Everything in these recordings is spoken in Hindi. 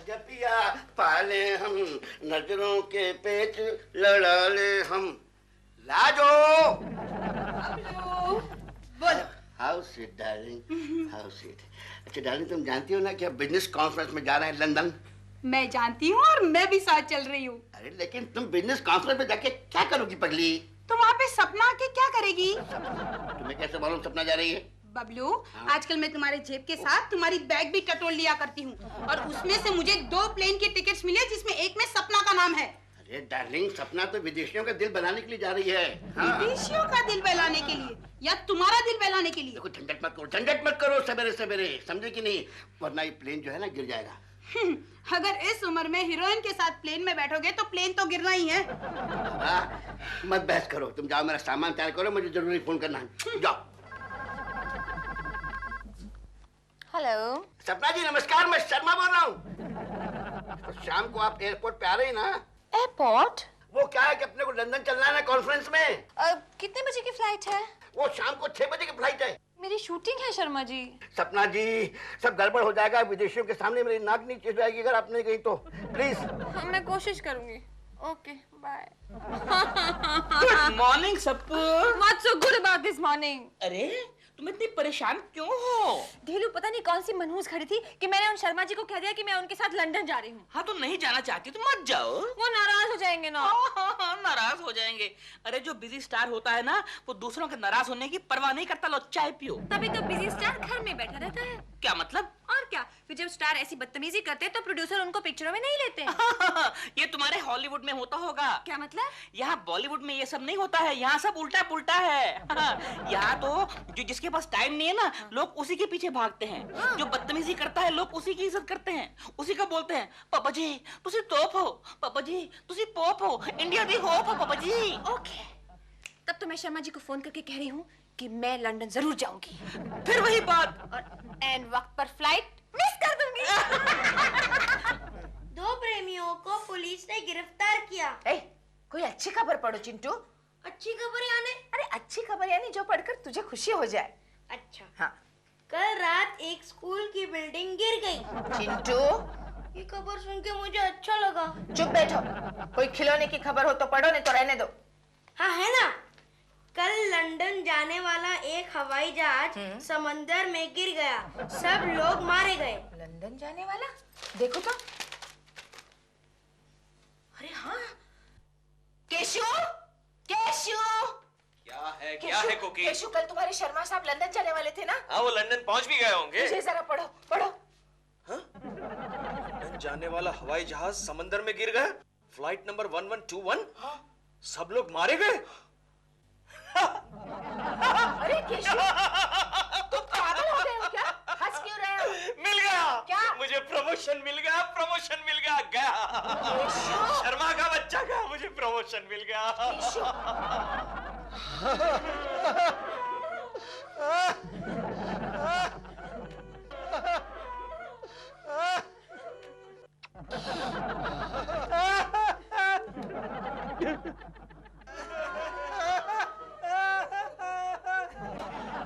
जपिया पाले हम, नजरों के पेच लड़ा ले हम। लाजो बोलो। How sweet darling, how sweet. अच्छा डार्लिंग, तुम जानती हो ना कि हम बिजनेस कॉन्फ्रेंस में जा रहे हैं लंदन। मैं जानती हूँ और मैं भी साथ चल रही हूँ। अरे लेकिन तुम बिजनेस कॉन्फ्रेंस में जाके क्या करोगी पगली? तो वहाँ पे सपना के क्या करेगी? तुम्हें कैसे मालूम सपना जा रही है? बबलू, आजकल मैं तुम्हारे जेब के साथ तुम्हारी बैग भी टटोल लिया करती हूँ और उसमें से मुझे 2 प्लेन के टिकट्स मिले जिसमें एक में सपना का नाम है। अरे डार्लिंग, सपना तो विदेशियों का दिल बनाने के लिए जा रही है। विदेशियों का दिल बहलाने के लिए या तुम्हारा दिल बहलाने के लिए? देखो झंझट मत करो सवेरे सवेरे, समझे कि नहीं? वरना ये प्लेन जो है ना गिर जाएगा। अगर इस उम्र में हीरोइन के साथ प्लेन में बैठोगे तो प्लेन तो गिरना ही है। मत बहस करो, तुम जाओ मेरा सामान तैयार करो, मुझे जरूरी फोन करना है। जाओ। हेलो सपना जी नमस्कार, मैं शर्मा बोल रहा हूँ। तो शाम को आप एयरपोर्ट पे आ रही ना? एयरपोर्ट? वो क्या है कि अपने को लंदन चलना है ना कॉन्फ्रेंस में। कितने बजे की फ्लाइट है? वो शाम को 6 बजे की फ्लाइट है। मेरी शूटिंग है शर्मा जी। सपना जी, सब गड़बड़ हो जाएगा, विदेशियों के सामने मेरी नाक नीचे जाएगी अगर आप नहीं गई तो। प्लीज। मैं कोशिश करूंगी। Okay bye. Good morning Sappu. What's so good about this morning? अरे तुम इतनी परेशान क्यों हो? ढीलू पता नहीं कौन सी मनहूस खड़ी थी कि मैंने उन शर्मा जी को कह दिया कि मैं उनके साथ लंदन जा रही हूँ। हाँ तो नहीं जाना चाहती तो मत जाओ। वो नाराज हो जाएंगे ना। नाराज हो जाएंगे। अरे जो बिजी स्टार होता है ना वो दूसरों के नाराज होने की परवाह नहीं करता। लो चाय पियो। तभी तो बिजी स्टार घर में बैठा रहता है। क्या मतलब? और क्या, फिर जब स्टार ऐसी बदतमीजी करते तो प्रोड्यूसर उनको पिक्चरों में नहीं लेते। ये तुम्हारे हॉलीवुड में होता होगा। क्या मतलब? यहाँ बॉलीवुड में ये सब नहीं होता है, यहाँ सब उल्टा पुल्टा है। यहाँ तो जो जिसके पास टाइम नहीं है ना लोग उसी के पीछे भागते हैं। जो बदतमीजी करता है लोग उसी की इज्जत करते हैं, उसी का बोलते हैं पापा जी तुसी तोप हो, पापा जी तुसी पोप हो, इंडिया दी होप हो पापा जी। ओके, तब तो मैं शर्मा जी को फोन करके कह रही हूँ कि मैं लंदन जरूर जाऊंगी। फिर वही बात, और एन वक्त पर फ्लाइट मिस कर दूंगी। 2 प्रेमियों को पुलिस ने गिरफ्तार किया। कोई अच्छी खबर पढ़ो चिंटू। अच्छी खबर यानी? अरे अच्छी खबर यानी जो पढ़कर तुझे खुशी हो जाए। अच्छा हाँ। कल रात एक स्कूल की बिल्डिंग गिर गई। चिंटू, ये खबर सुन के मुझे अच्छा लगा। चुप बैठो, कोई खिलौने की खबर हो तो पढ़ो, नहीं तो रहने दो। हाँ है ना, कल लंदन जाने वाला एक हवाई जहाज समंदर में गिर गया, सब लोग मारे गए। लंदन जाने वाला? देखो तो। अरे हाँ केशु, केशु, क्या है कुकी? केशु, कल तुम्हारे शर्मा साहब लंदन जाने वाले थे ना? हाँ वो लंदन पहुंच भी गए होंगे। मुझे जरा पढ़ो पढ़ो। हाँ? लंदन जाने वाला हवाई जहाज समंदर में गिर गया, फ्लाइट नंबर 1121। हाँ? सब लोग मारे गए। अरे केशु, तुम पागल हो गए हो क्या? हंस क्यों रहे हो? मिल गया। क्या? मुझे प्रमोशन मिल गया, प्रमोशन मिल गया। गया शर्मा का बच्चा का मुझे प्रमोशन मिल गया।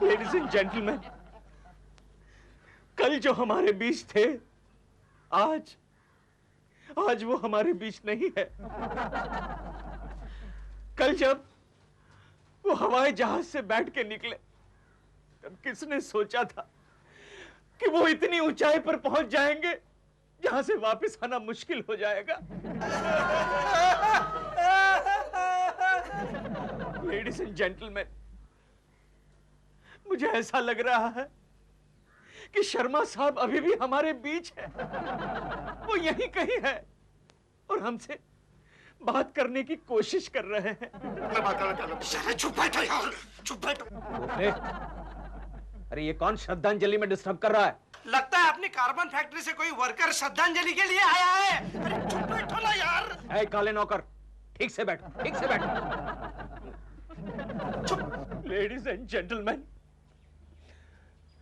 लेडीज एंड जेंटलमैन, कल जो हमारे बीच थे आज वो हमारे बीच नहीं है। कल जब वो हवाई जहाज से बैठ के निकले तब किसने सोचा था कि वो इतनी ऊंचाई पर पहुंच जाएंगे जहां से वापस आना मुश्किल हो जाएगा। लेडीज एंड जेंटलमैन, मुझे ऐसा लग रहा है कि शर्मा साहब अभी भी हमारे बीच है। वो यहीं कहीं है और हमसे बात करने की कोशिश कर रहे हैं। मैं बात करना चाहता हूँ। चुप बैठो यार, चुप बैठो। अरे ये कौन श्रद्धांजलि में डिस्टर्ब कर रहा है? लगता है अपनी कार्बन फैक्ट्री से कोई वर्कर श्रद्धांजलि के लिए आया है। अरे चुप बैठो ना यार। ऐ काले नौकर, ठीक से बैठ, ठीक से बैठ। चुप। लेडीज एंड जेंटलमैन,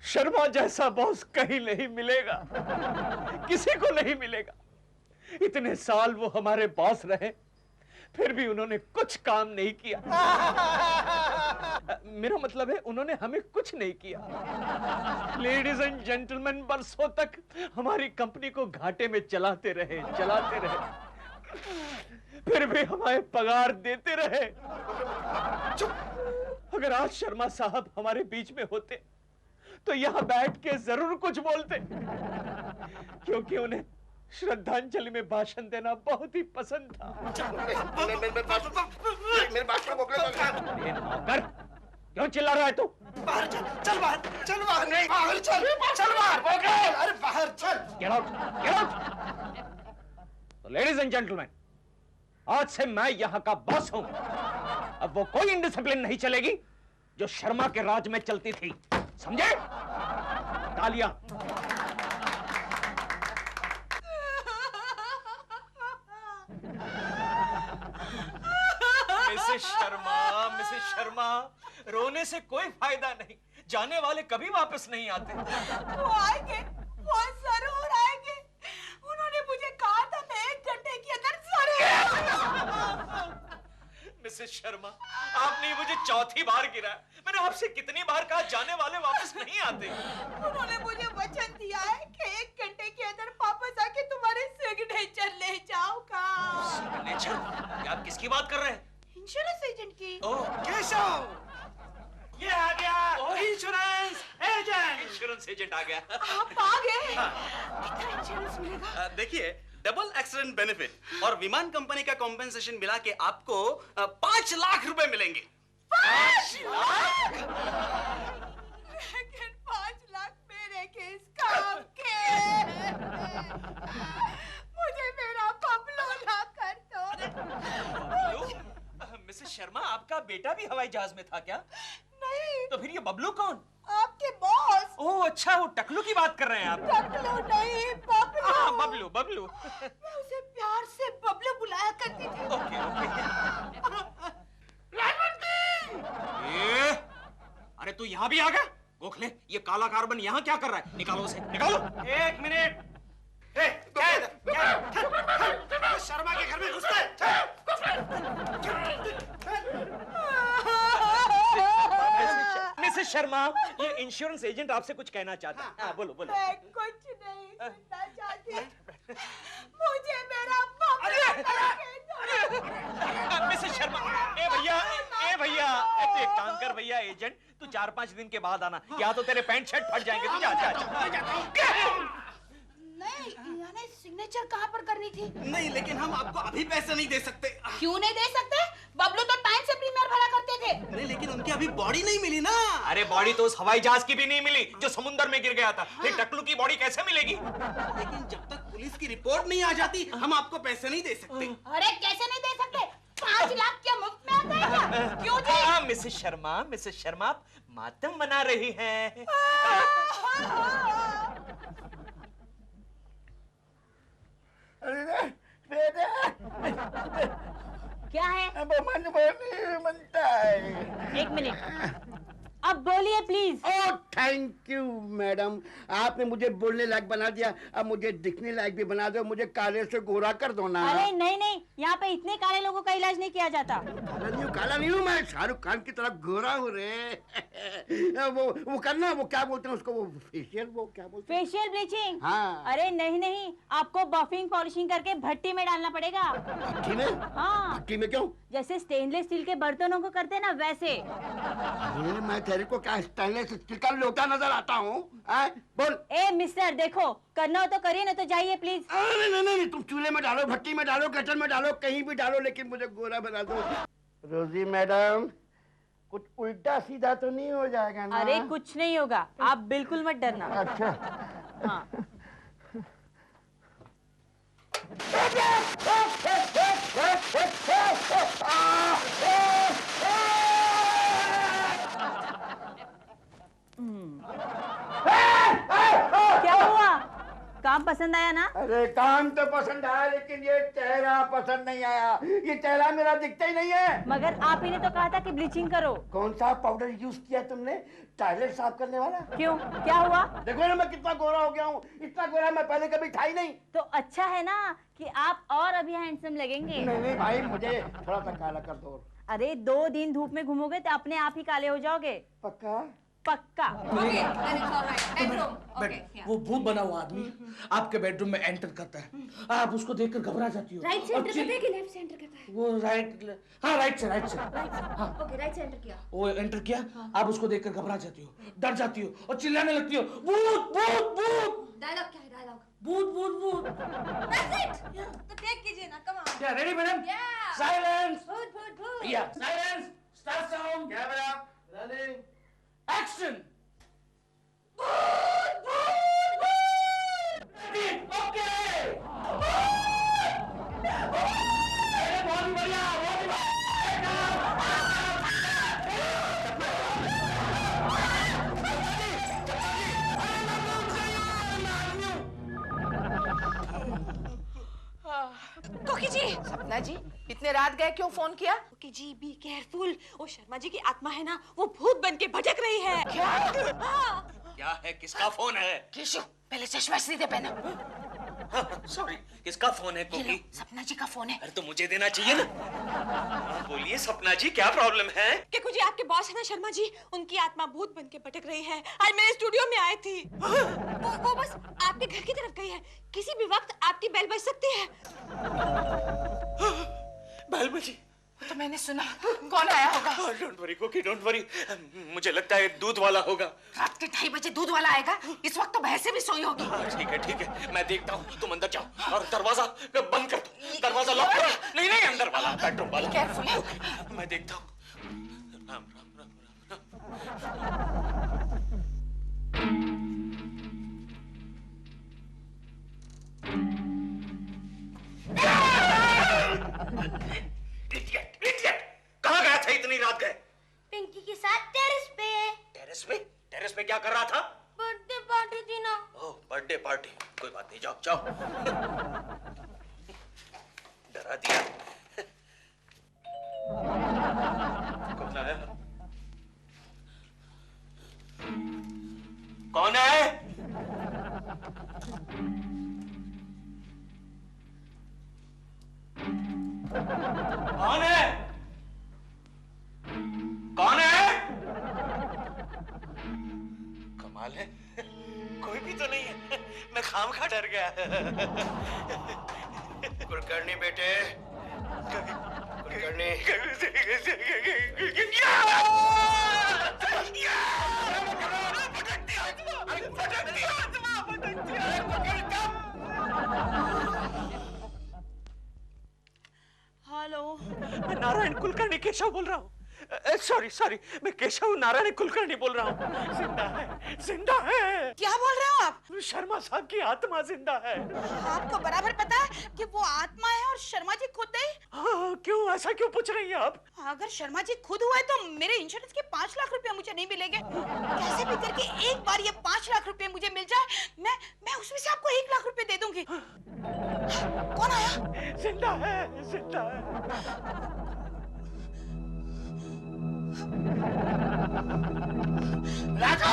शर्मा जैसा बॉस कहीं नहीं मिलेगा, किसी को नहीं मिलेगा। इतने साल वो हमारे बॉस रहे, फिर भी उन्होंने कुछ काम नहीं किया। मेरा मतलब है उन्होंने हमें कुछ नहीं किया। लेडीज एंड जेंटलमैन, बरसों तक हमारी कंपनी को घाटे में चलाते रहे, फिर भी हमें पगार देते रहे। अगर आज शर्मा साहब हमारे बीच में होते तो यहां बैठ के जरूर कुछ बोलते, क्योंकि उन्हें श्रद्धांजलि में भाषण देना बहुत ही पसंद था। मेरे बात को नौकर, क्यों चिल्ला रहा है तू? बाहर चल, चल बाहर, चल बाहर, नहीं बाहर चल, चल बाहर, अरे बाहर चल। Get out, get out। तो लेडीज एंड जेंटलमैन, आज से मैं यहां का बॉस हूं। अब वो कोई इंडिसिप्लिन नहीं चलेगी जो शर्मा के राज में चलती थी, समझे? तालियां। मिसेस शर्मा, रोने से कोई फायदा नहीं। जाने वाले कभी वापस नहीं आते। वो आएंगे, वो जरूर आएंगे। उन्होंने मुझे कहा था मैं 1 घंटे के अंदर जरूर। मिसेस शर्मा, आपने मुझे चौथी बार गिराया। मैंने आपसे कितनी बार कहा जाने वाले वापस नहीं आते। उन्होंने मुझे वचन दिया है कि 1 घंटे के अंदर वापस आके तुम्हारे सिग्नेचर ले जाऊंगा। सिग्नेचर? आप किसकी बात कर रहे हैं? इंश्योरेंस एजेंट की। ओह, केशव, ये आ गया इंश्योरेंस एजेंट। इंश्योरेंस एजेंट आ गया। आप आ गए। कितना इंश्योरेंस मिलेगा? देखिए, डबल एक्सीडेंट बेनिफिट और विमान कंपनी का कॉम्पेंसेशन मिला के आपको 5 लाख रुपए मिलेंगे। 5 लाख? लेकिन 5 लाख मेरे किस काम के? मुझे मेरा बबलू ला कर दो। मिसेस शर्मा, आपका बेटा भी हवाई जहाज में था क्या? नहीं। तो फिर ये बबलू कौन? आपके बॉस। ओह अच्छा, वो टकलू की बात कर रहे हैं आप। टकलू नहीं, बबलू। हाँ, बबलू। मैं उसे प्यार से बबलू बुलाया करती थी। ओके। अरे तू यहाँ भी आ गया? गोखले, ये काला कार्बन यहाँ क्या कर रहा है? निकालो उसे, निकालो। 1 मिनट। शर्मा के घर में घुसता है। मिसेस शर्मा, ये इंश्योरेंस एजेंट आपसे कुछ कहना चाहता है। हाँ, बोलो। मैं कुछ नहीं सुनना चाहती। मुझे मेरा बबलू मिसेस शर्मा, ए भैया, तू एक काम कर भैया एजेंट, तू 4-5 दिन के बाद आना, या तो तेरे पैंट शर्ट फट जाएंगे। तू जा। नहीं, यानी सिग्नेचर कहाँ पर करनी थी? नहीं, लेकिन हम आपको अभी पैसे नहीं दे सकते। क्यों नहीं दे सकते? बबलू तो टाइम से प्रीमियर भरा करते थे। नहीं, लेकिन उनकी अभी बॉडी नहीं मिली ना। अरे बॉडी तो उस हवाई जहाज की भी नहीं मिली जो समुद्र में गिर गया था। फिर टकलू की बॉडी कैसे मिलेगी? लेकिन जब तक पुलिस की रिपोर्ट नहीं आ जाती हम आपको पैसे नहीं दे सकते। अरे कैसे नहीं दे सकते? 5 लाख क्या मुफ्त में आ जाएगा? क्यों जी? हाँ, मिसेस शर्मा, आप मातम मना रही हैं। क्या है? मनता है। 1 मिनट, अब बोलिए please. Oh thank you madam, आपने मुझे बोलने लायक बना दिया। अब मुझे दिखने लायक भी बना दो। मुझे काले से गोरा कर दो ना। अरे नहीं, यहाँ पे इतने काले लोगों का इलाज नहीं किया जाता। काला नहीं हूँ मैं, शाहरुख खान की तरफ गोरा हूँ रे। वो करना, वो क्या बोलते हैं उसको, वो फेशियल, वो क्या बोलते हैं? Facial bleaching? हाँ। अरे नहीं, आपको बफिंग पॉलिशिंग करके भट्टी में डालना पड़ेगा। भट्टी में? हाँ। भट्टी में क्यों? जैसे स्टेनलेस स्टील के बर्तनों को करते हैं ना, वैसे। अरे मैं तेरे को क्या स्टेनलेस स्टील का लोटा नजर आता हूँ? बोल। ए मिस्टर, देखो करना हो तो करिए, ना तो जाइए प्लीज। नहीं, तुम चूल्हे में डालो, भट्टी में डालो, कटर में डालो, कहीं भी डालो, लेकिन मुझे गोरा बना दो। रोजी मैडम, कुछ उल्टा सीधा तो नहीं हो जाएगा ना? अरे कुछ नहीं होगा, आप बिल्कुल मत डरना। अच्छा। हाँ। क्या हुआ? काम पसंद आया ना? अरे काम तो पसंद आया, लेकिन ये चेहरा पसंद नहीं आया। ये चेहरा मेरा दिखता ही नहीं है। मगर आप ही ने तो कहा था कि ब्लीचिंग करो। कौन सा पाउडर यूज किया तुमने? टॉयलेट साफ करने वाला? क्यों, क्या हुआ? देखो ना मैं कितना गोरा हो गया हूँ। इतना गोरा मैं पहले कभी था ही नहीं। तो अच्छा है ना कि आप और अभी हैंडसम लगेंगे। नहीं भाई, मुझे थोड़ा सा काला कर दो। अरे 2 दिन धूप में घूमोगे तो अपने आप ही काले हो जाओगे। पक्का? पक्का। वो भूत बना हुआ आदमी आपके बेडरूम में एंटर करता है, आप उसको देखकर घबरा जाती हो। राइट से एंटर करता है कि लेफ्ट से एंटर करता है? वो राइट से हाँ ओके, राइट से एंटर किया। वो एंटर किया, आप उसको देखकर घबरा जाती हो, डर जाती हो और चिल्लाने लगती हो, भूत भूत भूत। डायलॉग क्या है? डायलॉग भूत भूत भूत। That's it. तो टेक कीजिए ना, कम ऑन। क्या रेडी मैडम? साइलेंस। भूत भूत भूत। या साइलेंस, स्टार्ट साउंड। क्या मैडम? Running, action. भूत भूत भूत। ओके। बहुत बढ़िया, बहुत बढ़िया। कोकी जी। सपना जी, इतने रात गए क्यों फोन किया? कोकी जी बी केयरफुल, वो शर्मा जी की आत्मा है ना, वो भूत बन के भटक रही है। क्या? क्या है? किसका फोन है? केशव, पहले चश्मा सीधे पहनो। सॉरी, किसका फोन है कोकी? सपना जी का फोन है। अरे तो मुझे देना चाहिए ना। बोलिए सपना जी, क्या प्रॉब्लम है? केकू जी, आपके बॉस है ना शर्मा जी, उनकी आत्मा भूत बन के भटक रही है। आज मेरे स्टूडियो में आई थी। वो बस आपके घर की तरफ गई है। किसी भी वक्त आपकी बेल बज सकती है। बेल बजी? तो मैंने सुना। कौन आया होगा? डोंट वरी कोकी, डोंट वरी। मुझे लगता है दूध वाला होगा। रात के 2:30 बजे दूध वाला आएगा? इस वक्त तो भैंसे भी सोई होगी। ठीक है, मैं देखता हूँ। तुम अंदर जाओ और दरवाजा बंद कर दो। दरवाजा लॉक करो। नहीं, अंदर वाला, बेडरूम वाला। केयरफुल। मैं देखता हूँ। राम राम राम इडियट! कहाँ गया था इतनी रात गए? पिंकी के साथ टेरेस पे। टेरेस पे? टेरेस पे क्या कर रहा था? बर्थडे पार्टी थी ना। ओह, बर्थडे पार्टी। कोई बात नहीं, जाओ जाओ। डरा दिया। कौन आया? कौन है? कौन है? कौन है? कमाल है, कोई भी तो नहीं है। मैं खामखा डर गया। कुलकर्णी बेटे, कुलकर्णी। हेलो, मैं नारायण कुलकर्णी केशव बोल रहा हूँ। सॉरी, मैं केशव नारायण कुलकर्णी बोल रहा हूँ। जिंदा है। क्या बोल रहे हो आप? शर्मा साहब की आत्मा जिंदा है। आपको बराबर पता है कि वो आत्मा है और शर्मा जी खुद है। हाँ, क्यों ऐसा क्यों पूछ रही हैं आप? अगर शर्मा जी खुद हुआ है तो मेरे इंश्योरेंस के 5 लाख रुपए मुझे नहीं मिलेंगे। कैसे भी करके एक बार ये 5 लाख रुपए मुझे मिल जाए, मैं उसमें से आपको 1 लाख रुपए दे दूंगी। कौन आया? जिंदा है। राजू!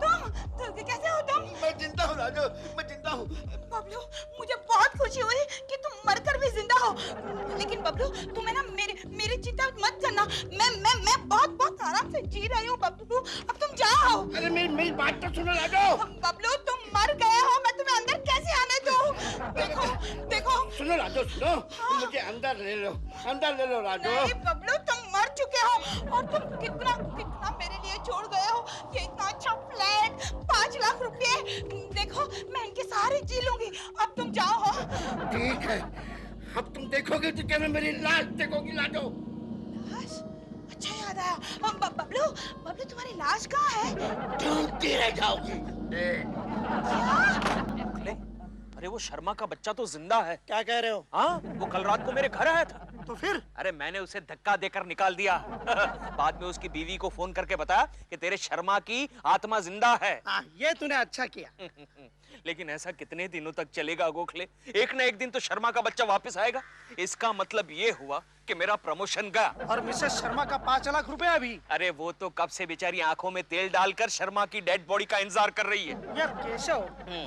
तुम कैसे हो तुम? मैं जिंदा हूँ राजू, मैं जिंदा हूँ। बबलू, मुझे बहुत खुशी हुई कि तुम मरकर भी जिंदा हो। लेकिन बबलू, तुम है ना मेरी चिंता मत करना। मैं बहुत आराम से जी रही हूँ बबलू। अब तुम जाओ। अरे मेरी बात तो सुनो राजू। बबलू, तुम मर गए हो, मैं तुम्हें अंदर कैसे आने दूँ? देखो। सुनो राजू, सुनो। तुम मुझे अंदर ले लो राजू। नहीं बबलू, तुम मर चुके हो और तुम कितना मेरे लिए छोड़ गए हो। ये इतना अच्छा फ्लैट, 5 लाख रुपए। देखो, मैं इनके सहारे जी लूंगी। अब तुम जाओ। ठीक है, अब तुम देखोगे तो क्या मैं मेरी लाश देखोगी राजू? लाश? अच्छा याद आया। बबलू तुम्हारी लाश कहाँ है? ढूंढती रह जाओगी। अरे वो शर्मा का बच्चा तो जिंदा है। क्या कह रहे हो? हाँ, वो कल रात को मेरे घर आया था। तो फिर? अरे मैंने उसे धक्का देकर निकाल दिया। बाद में उसकी बीवी को फोन करके बताया कि तेरे शर्मा की आत्मा जिंदा है। ये तूने अच्छा किया। लेकिन ऐसा कितने दिनों तक चलेगा गोखले? एक ना एक दिन तो शर्मा का बच्चा वापस आएगा। इसका मतलब ये हुआ कि मेरा प्रमोशन गया। और मिसेस शर्मा का 5 लाख रुपया भी। अरे वो तो कब से बेचारी आंखों में तेल डालकर शर्मा की डेड बॉडी का इंतजार कर रही है। यार केशव,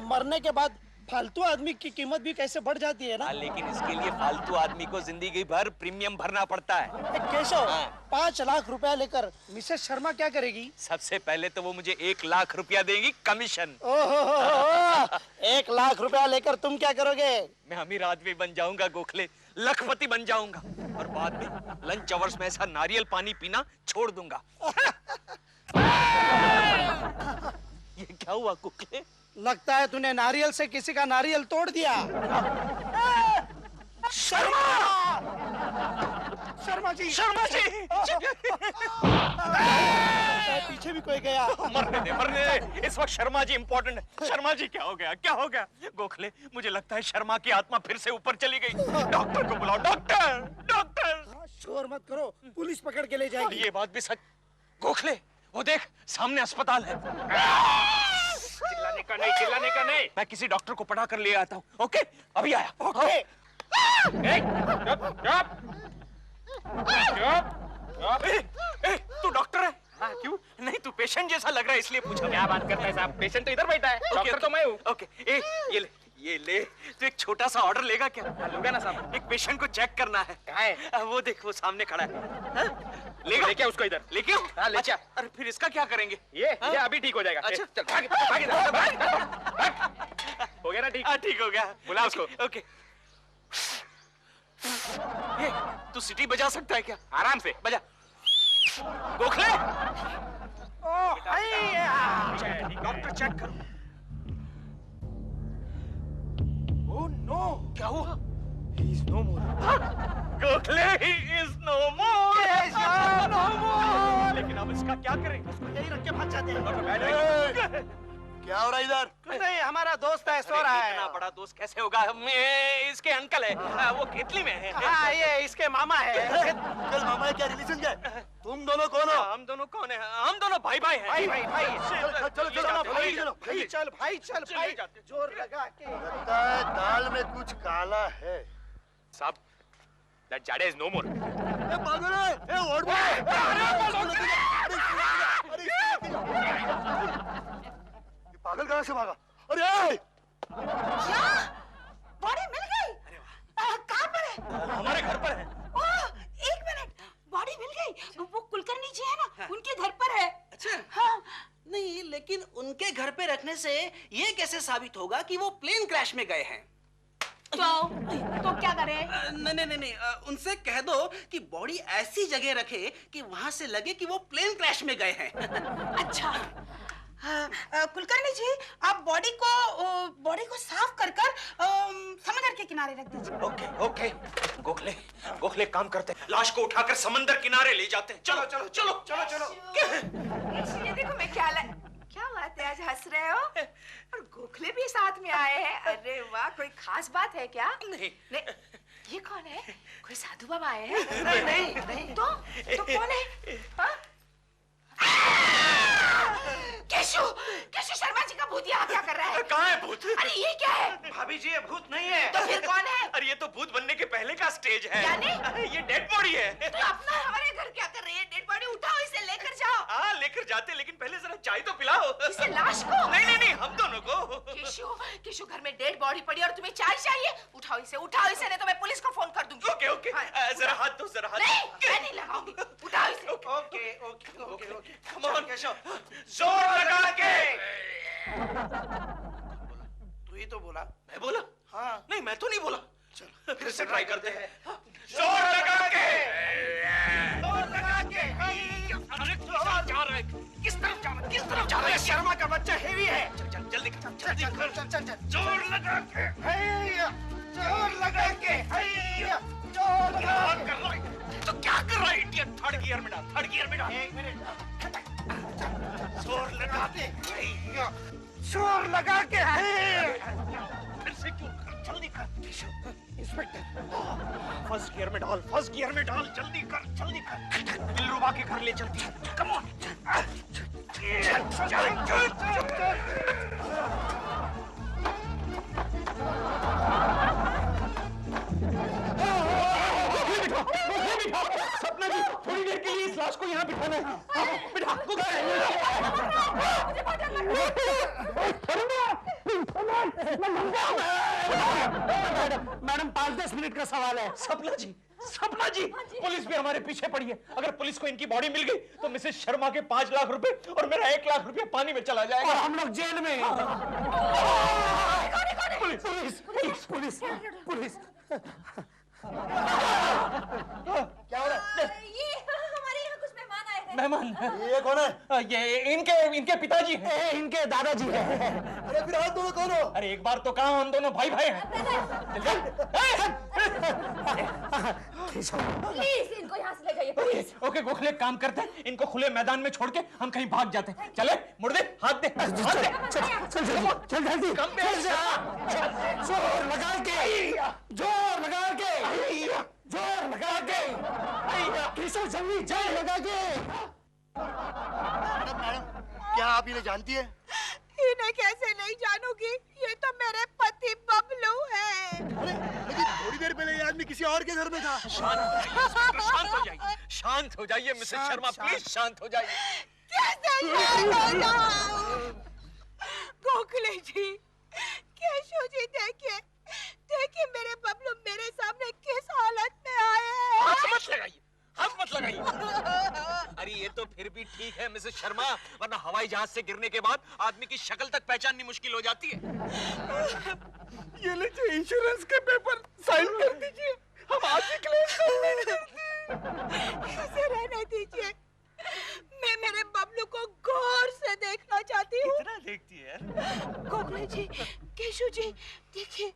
मरने के बाद फालतू आदमी की कीमत भी कैसे बढ़ जाती है ना। लेकिन इसके लिए फालतू आदमी को जिंदगी भर प्रीमियम भरना पड़ता है। केशव, 5 लाख रुपया लेकर मिसेस शर्मा क्या करेगी? सबसे पहले तो वो मुझे 1 लाख रुपया देंगी कमीशन। ओहो, 1 लाख रुपया लेकर तुम क्या करोगे? मैं अमीर आदमी बन जाऊंगा गोखले, लखपति बन जाऊंगा और बाद में लंच अवर्स में ऐसा नारियल पानी पीना छोड़ दूंगा। ये क्या हुआ गोखले? लगता है तूने नारियल से किसी का नारियल तोड़ दिया। शर्मा! शर्मा जी! शर्मा जी! पीछे भी कोई गया। मरने दे। इस वक्त शर्मा जी इंपॉर्टेंट है। शर्मा जी क्या हो गया? क्या हो गया? गोखले, मुझे लगता है शर्मा की आत्मा फिर से ऊपर चली गई। डॉक्टर को बुलाओ। डॉक्टर! डॉक्टर! शोर मत करो, पुलिस पकड़ के ले जाएगी। ये बात भी सच। गोखले, वो देख सामने अस्पताल है। चिल्लाने का नहीं। मैं किसी डॉक्टर को पढ़ा कर ले आता हूँ। ओके, अभी आया। ओके। तू डॉक्टर है? हाँ, क्यों? नहीं, तू पेशेंट जैसा लग रहा है इसलिए पूछा। क्या बात करता है साहब? पेशेंट तो इधर बैठा है, डॉक्टर तो मैं हूँ। ओके, ये ले। तू एक छोटा सा ऑर्डर लेगा क्या? लूंगा ना साहब। एक पेशेंट को चेक करना है। कहाँ है? वो देख, वो सामने खड़ा है। लेगा? लेके उसको इधर। लेके? हाँ, ले अच्छा, अरे फिर इसका क्या करेंगे? ये अभी ठीक हो जाएगा। अच्छा, चल भाग। हो गया ना ठीक? हाँ, ठीक हो गया। बुला उसको। ओके। ये, तू सिटी बजा सकता है क्या? आराम से बजा। गोखले! डॉक्टर चेक करो। ओह नो, क्या हुआ? He is no more. Gokhale, he is no more. लेकिन अब इसका क्या करें? उसको यही रख के भाग जाते हैं। क्या हो रहा है इधर? कुछ नहीं, हमारा दोस्त है, सो रहा है। इतना बड़ा दोस्त कैसे होगा? इसके अंकल है। वो केतली में है। हाँ, ये इसके मामा है। कल मामा है क्या? रिलेशन क्या है? तुम दोनों कौन हो? हम दोनों कौन है? हम दोनों भाई हैं। भाई। चलो, चल भाई। जोर लगा के। लगता है दाल में कुछ काला है। साहब, that Jade is no more. पागल है? और पागल कहाँ से भागा? अरे बॉडी मिल गई। कहाँ पर है? हमारे घर पर है। ओह, 1 मिनट, बॉडी मिल गई। वो कुलकर्णी जी है ना, उनके घर पर है। अच्छा। हाँ। नहीं, लेकिन उनके घर पे रखने से ये कैसे साबित होगा कि वो प्लेन क्रैश में गए हैं? तो क्या करें? नहीं, उनसे कह दो कि बॉडी ऐसी जगह रखे कि वहां से लगे कि वो प्लेन क्रैश में गए हैं। अच्छा। कुलकर्णी जी, आप बॉडी को साफ कर समंदर के किनारे रख दीजिए। ओके। गोखले काम करते हैं। लाश को उठाकर समंदर किनारे ले जाते हैं। चलो। ये देखो मैं क्या बात है, आज हंस रहे हो? और गोखले भी साथ में आए हैं। अरे वाह, कोई खास बात है क्या? नहीं। ये कौन है? कोई साधु बाबा आए हैं? नहीं। तो कौन है? हाँ? केशव शर्मा जी का भूत यहाँ क्या कर रहा है? कहाँ है भूत? अरे ये क्या है? भाभी जी, ये भूत नहीं है। तो फिर कौन है? अरे ये तो भूत बनने के पहले का स्टेज है। यानी? अरे ये डेड बॉडी है। तो अपना हमारे घर क्या कर रही है? डेड बॉडी उठाओ, इसे लेकर जाओ। हाँ, लेकर जाते, लेकिन पहले जरा चाय तो पिलाओ। इसे लाश को? नहीं, हम दोनों को। केशव, घर में डेड बॉडी पड़ी और तुम्हें चाय चाहिए? उठाओ इसे, नहीं तो मैं पुलिस को फोन कर दूंगी। ओके। जरा हाथ दो, जरा हाथ। नहीं, मैं नहीं लगाऊंगी। उठाओ इसे। ओके। कम ऑन केशव, जोर लगा के। तू ही तो बोला। मैं बोला? हाँ। नहीं, मैं तो नहीं बोला। चल, फिर से ट्राई करते हैं। जोर लगा के। अरे जा रहा है। किस तरफ जा रहा है? शर्मा का बच्चा हेवी है। चल, जल्दी चल। जोर लगा के। जोर लगा के। तो क्या कर रहा है इडियट? थर्ड गियर में डाल। 1 मिनट। जोर लगा के। जोर लगा के। फिर से क्यों? जल्दी कर। इंस्पेक्टर, फर्स्ट गियर में डाल। जल्दी कर। दिलरुबा के घर ले चलती है। Come on. मैडम 5-10 मिनट का सवाल है। सपना जी, सपना जी, पुलिस भी हमारे पीछे पड़ी है। अगर पुलिस को इनकी बॉडी मिल गई तो मिसेस शर्मा के 5 लाख रुपए और मेरा 1 लाख रुपया पानी में चला जाएगा। और हम लोग जेल में। Police police police police. क्या हो रहा है? ये हमारे यहाँ कुछ मेहमान आए हैं। मेहमान? ये कौन है? ये इनके पिताजी हैं। इनके दादाजी हैं। अरे फिर आप दोनों कौन हो? अरे एक बार तो कहा हम दोनों भाई भाई हैं। प्लीज इनको यहाँ से ले जाइए प्लीज। ओके गोखले, काम करते हैं, इनको खुले मैदान में छोड़ के हम कहीं भाग जाते हैं। चले, मुड़ दे, हाथ दे, हाथ दे। चल जल्दी। कम पे जोर लगा के, जोर लगा के, जोर लगा के, केशव जल्दी जोर लगा के। मैडम, क्या आप इन्हें जानती है? इन्हें कैसे नहीं जानूंगी? ये तो मेरे पति बबलू है। लेकिन थोड़ी देर पहले ये आदमी किसी और के घर में था। शांत हो जाइए, शांत हो जाइए मिसेस शर्मा, प्लीज शांत हो जाइए। कैसे शांत हो जाऊं? गोखले जी, केशव जी, देखिए देखिए मेरे बबलू मेरे सामने किस हालत में आए हैं। हाथ मत लगाइए, हाथ मत लगाइए। अरे ये तो फिर भी ठीक है मिसेस शर्मा, वरना हवाई जहाज से गिरने के बाद आदमी की शक्ल तक पहचाननी मुश्किल हो जाती है। ये लीजिए इंश्योरेंस के पेपर, साइन कर दीजिए, हम आज ही क्लेम कर देंगे। इसे रहने दीजिए, मैं मेरे बबलू को गौर से देखना चाहती हूँ। कितना देखती है? गोखले जी, केशव जी, देखिए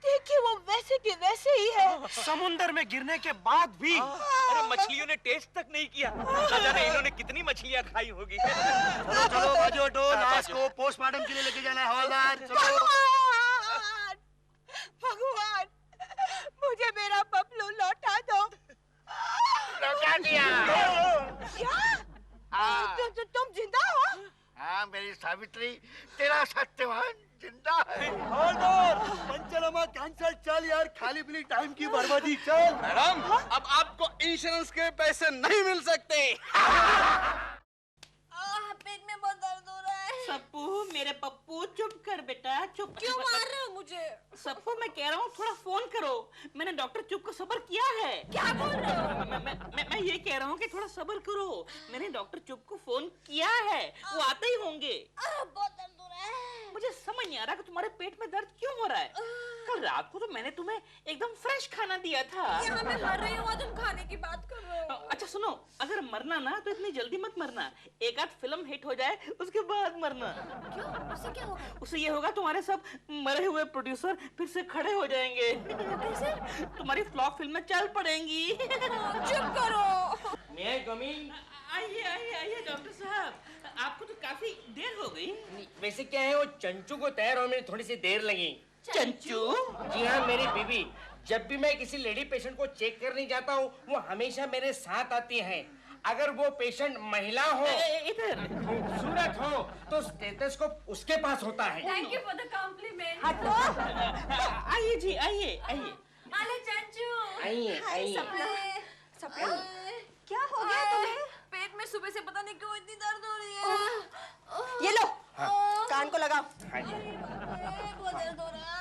देखिए वो वैसे के वैसे ही है। समुंदर में गिरने के बाद भी। अरे मछलियों ने टेस्ट तक नहीं किया, ना जाने इन्होंने कितनी मछलियां खाई होगी। चलो चलो बाजू हटो, लाश को पोस्टमार्टम के लिए लेके जाना है। हवलदार चलो। भगवान, मुझे मेरा बबलू लौटा दो। लौटा दिया। क्या? तुम जिंदा हो? हाँ मेरी सावित्री, तेरा सत्यवान जिंदा है। हवलदार, पंचनामा कैंसिल। चल यार, खाली पीली टाइम की बर्बादी। चल मैडम, अब आपको इंश्योरेंस के पैसे नहीं मिल सकते। पेट में बहुत दर्द हो रहा है। सप्पू, मेरे पप्पू, चुप कर बेटा, चुप। क्यों मार रहे हो मुझे? सप्पू, मैं कह रहा हूँ थोड़ा फोन करो। मैंने डॉक्टर चुप को सब्र किया है। क्या बोल रहे हो? मैं ये कह रहा हूँ कि थोड़ा सब्र करो। मैंने डॉक्टर चुप को फोन किया है, वो आते ही होंगे। बहुत दर्द हो रहा है। मुझे समझ नहीं आ रहा कि तुम्हारे पेट में दर्द क्यों हो रहा है। कल रात को तो मैंने तुम्हें एकदम फ्रेश खाना दिया था। यहाँ मैं मर रही हूँ, तुम खाने की बात कर रहे हो। अच्छा सुनो, अगर मरना ना तो इतनी जल्दी मत मरना। एक आध फिल्म हिट हो जाए उसके बाद मरना। क्यों? उससे क्या होगा? उससे ये होगा तुम्हारे सब मरे हुए प्रोड्यूसर फिर से खड़े हो जाएंगे। कैसे? तुम्हारी फ्लॉप फिल्में चल पड़ेंगी। चुप करो। आइए आइए आइए डॉक्टर साहब, आपको तो काफी देर हो गई। वैसे क्या है, वो चंचू को तैयार होने में थोड़ी सी देर लगी। चंचू? जी हाँ, मेरी बीवी। जब भी मैं किसी लेडी पेशेंट को चेक करने जाता हूँ, वो हमेशा मेरे साथ आती है। अगर वो पेशेंट महिला हो, इधर खूबसूरत हो, तो स्टेथोस्कोप उसके पास होता है। Thank you for the compliment. आइए जी, आइए आइए। अरे चंचू, आइए आइए। सपना, क्या हो गया तुम्हें? पेट में सुबह से पता नहीं क्यों इतनी दर्द हो रही है। ये लो, कान को लगाओ। बहुत दर्द हो रहा है।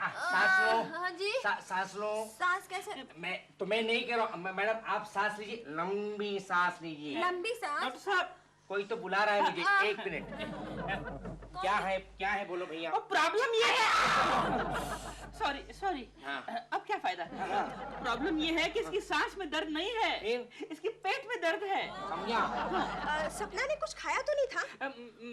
सांस लो। हाँ जी। सांस लो। सांस कैसे? मैं तुम्हें नहीं कह रहा हूँ, मैडम आप सांस लीजिए, लंबी सांस लीजिए। लंबी सांस? डॉक्टर साहब, कोई तो बुला रहा है मुझे, एक मिनट। क्या है बोलो भैया। प्रॉब्लम ये है। सॉरी। अब क्या फायदा? प्रॉब्लम ये है कि इसकी सांस में दर्द नहीं है, इसकी पेट में दर्द है। समझा? सपना ने कुछ खाया तो नहीं था?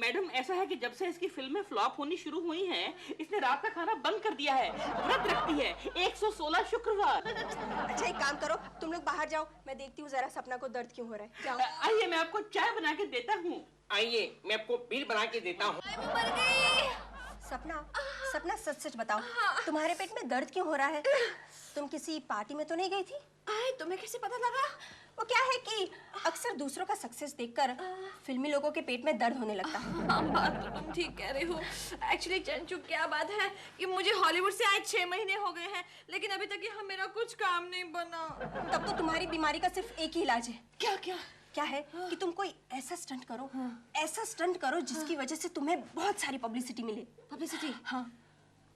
मैडम, ऐसा है कि जब से इसकी फिल्में फ्लॉप होनी शुरू हुई हैं, इसने रात का खाना बंद कर दिया है। व्रत रखती है 116 शुक्रवार। अच्छा एक काम करो, तुम लोग बाहर जाओ, मैं देखती हूँ जरा सपना को दर्द क्यों हो रहा है। जाओ। आइए, मैं आपको चाय बना के देता हूँ। आइए, मैं आपको बिल बना के देता हूँ। मर गई। सपना सच बताओ, तुम्हारे पेट में दर्द क्यों हो रहा है? तुम किसी पार्टी में तो नहीं गई थी? तुम्हें कैसे पता लगा? वो क्या है कि अक्सर दूसरों का सक्सेस देखकर फिल्मी लोगों के पेट में दर्द होने लगता है। बात तो तुम ठीक कह रहे हो। एक्चुअली चंचू, क्या बात है कि मुझे हॉलीवुड से आए 6 महीने हो गए हैं, लेकिन अभी तक यहाँ मेरा कुछ काम नहीं बना। तब तो तुम्हारी बीमारी का सिर्फ एक ही इलाज है। क्या है कि तुम कोई ऐसा स्टंट करो, जिसकी वजह से तुम्हें बहुत सारी पब्लिसिटी मिले। पब्लिसिटी? हाँ।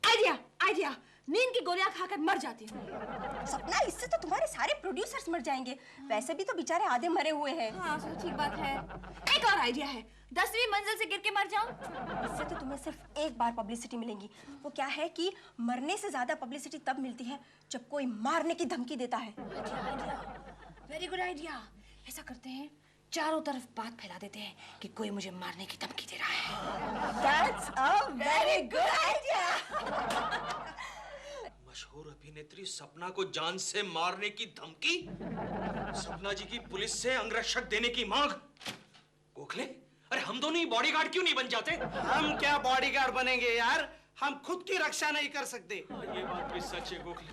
आइडिया आइडिया, नींद की गोलियां खाकर मर जाती हूँ। सपना, इससे तो तुम्हारे सारे प्रोड्यूसर्स मर जाएंगे। वैसे भी तो बेचारे आधे मरे हुए हैं। हाँ, ठीक बात है। एक और आइडिया है, 10वीं मंजिल से गिर के मर जाऊं। इससे तो तुम्हें सिर्फ एक बार पब्लिसिटी मिलेगी। वो क्या है कि मरने से ज्यादा पब्लिसिटी तब मिलती है जब कोई मारने की धमकी देता है। Very good idea. ऐसा करते हैं, चारों तरफ बात फैला देते हैं कि कोई मुझे मारने की धमकी दे रहा है। That's a very good idea. मशहूर अभिनेत्री सपना को जान से मारने की धमकी, सपना जी की पुलिस से अंगरक्षक देने की मांग। गोखले, अरे हम दोनों ही बॉडीगार्ड क्यों नहीं बन जाते? हम क्या बॉडीगार्ड बनेंगे यार, हम खुद की रक्षा नहीं कर सकते। ये बात भी सच है गोखले।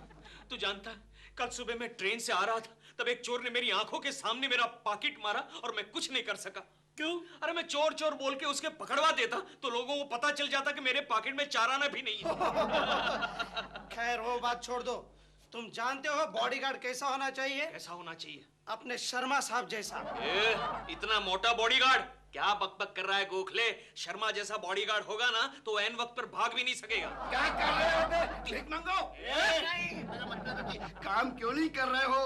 तू जानता है, कल सुबह मैं ट्रेन से आ रहा था, तब एक चोर ने मेरी आंखों के सामने मेरा पॉकेट मारा और मैं कुछ नहीं कर सका। क्यों? अरे मैं चोर चोर बोल के उसके पकड़वा देता तो लोगों को पता चल जाता कि मेरे पॉकेट में 4 आना भी नहीं है। खैर वो बात छोड़ दो, तुम जानते हो बॉडीगार्ड कैसा होना चाहिए? कैसा होना चाहिए? अपने शर्मा साहब जैसा। इतना मोटा बॉडीगार्ड? क्या बकबक कर रहा है गोखले? शर्मा जैसा बॉडीगार्ड होगा ना तो एन वक्त पर भाग भी नहीं सकेगा। क्या कर रहे हो बे? भीख मांगो। मेरा मतलब है कि काम क्यों नहीं कर रहे हो?